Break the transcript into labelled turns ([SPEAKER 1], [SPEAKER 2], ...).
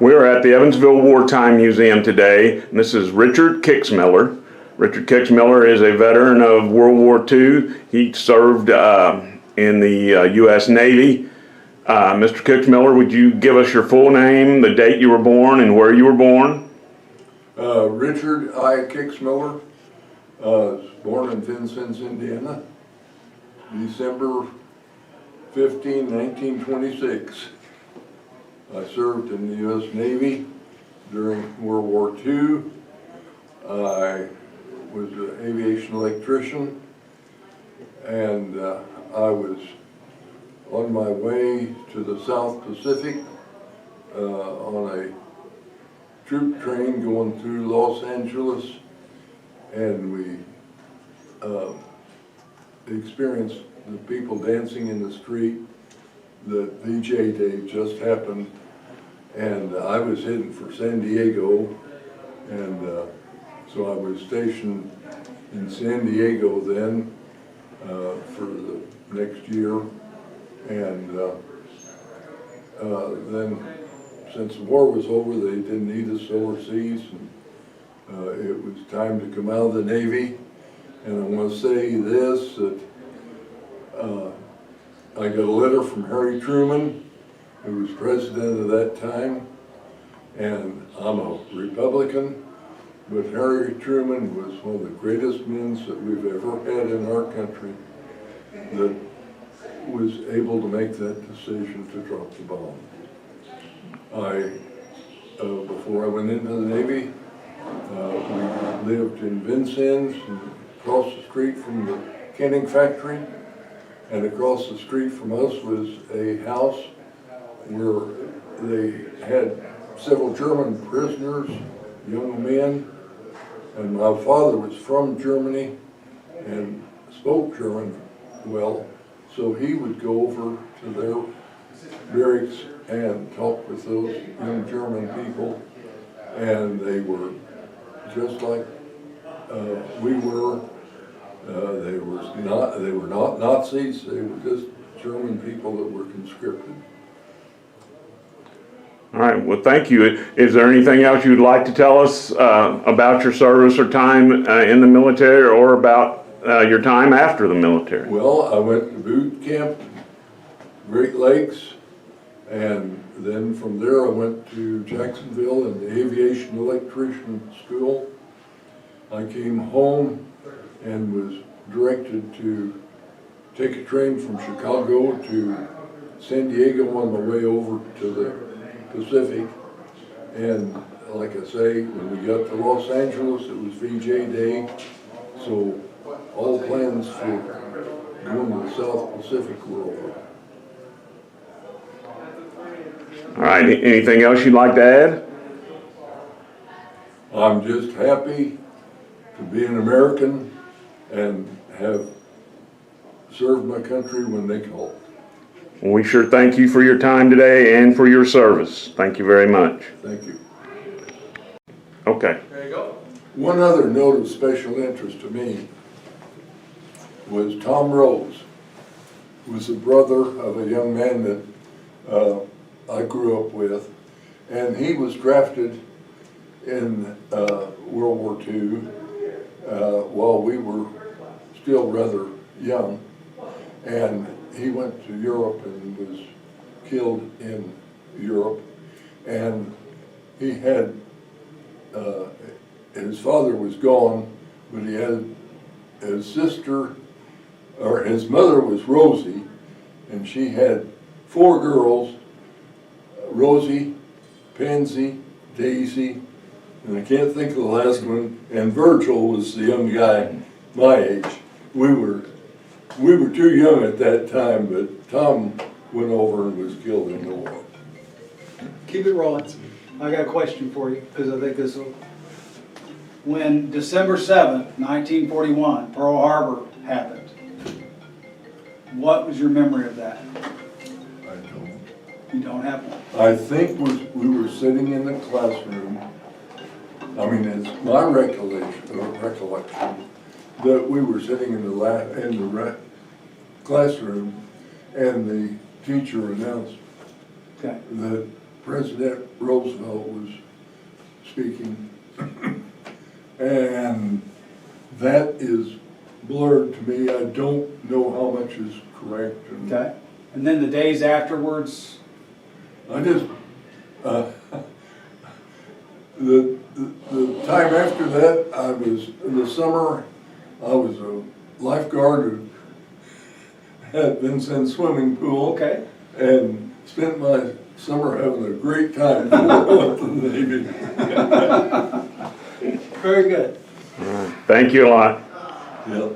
[SPEAKER 1] We're at the Evansville Wartime Museum today, and this is Richard Kixmiller. Richard Kixmiller is a veteran of World War II. He served in the U.S. Navy. Mr. Kixmiller, would you give us your full name, the date you were born, and where you were born?
[SPEAKER 2] Richard I. Kixmiller, was born in Vincennes, Indiana, December 15, 1926. I served in the U.S. Navy during World War II. I was an aviation electrician, and I was on my way to the South Pacific on a troop train going through Los Angeles, and we experienced the people dancing in the street. The VJ Day just happened, and I was heading for San Diego, and so I was stationed in San Diego then for the next year, and then since the war was over, they didn't need us overseas, and it was time to come out of the Navy. And I want to say this, that I got a letter from Harry Truman, who was president at that time, and I'm a Republican, but Harry Truman was one of the greatest men that we've ever had in our country that was able to make that decision to drop the bomb. Before I went into the Navy, we lived in Vincennes, across the street from the canning factory, and across the street from us was a house where they had several German prisoners, young men, and my father was from Germany and spoke German well, so he would go over to their barracks and talk with those young German people, and they were just like we were. They were not Nazis. They were just German people that were conscripted.
[SPEAKER 1] All right, well, thank you. Is there anything else you'd like to tell us about your service or time in the military, or about your time after the military?
[SPEAKER 2] Well, I went to boot camp, Great Lakes, and then from there I went to Jacksonville in the aviation electrician school. I came home and was directed to take a train from Chicago to San Diego on my way over to the Pacific. And like I say, when we got to Los Angeles, it was VJ Day, so all plans for going to the South Pacific were over.
[SPEAKER 1] All right, anything else you'd like to add?
[SPEAKER 2] I'm just happy to be an American and have served my country when they called.
[SPEAKER 1] Well, we sure thank you for your time today and for your service. Thank you very much.
[SPEAKER 2] Thank you.
[SPEAKER 1] Okay.
[SPEAKER 3] There you go.
[SPEAKER 2] One other note of special interest to me was Tom Rose, who was the brother of a young man that I grew up with, and he was drafted in World War II while we were still rather young, and he went to Europe and was killed in Europe, and he had his father was gone, but he had his sister, or his mother was Rosie, and she had 4 girls, Rosie, Pansy, Daisy, and I can't think of the last one, and Virgil was the young guy my age. We were too young at that time, but Tom went over and was killed in the war.
[SPEAKER 3] Keep it rolling. I got a question for you, because I think this will... When December 7th, 1941, Pearl Harbor happened, what was your memory of that?
[SPEAKER 2] I don't.
[SPEAKER 3] You don't have one?
[SPEAKER 2] I think we were sitting in the classroom. I mean, it's my recollection that we were sitting in the classroom, and the teacher announced that President Roosevelt was speaking. And that is blurred to me. I don't know how much is correct. And
[SPEAKER 3] Okay. And then the days afterwards,
[SPEAKER 2] I just, the time after that, I was, in the summer, I was a lifeguard at Vincennes swimming pool.
[SPEAKER 3] okay.
[SPEAKER 2] And spent my summer having a great time with the Navy.
[SPEAKER 3] Very good.
[SPEAKER 1] Thank you a lot.
[SPEAKER 2] Yep.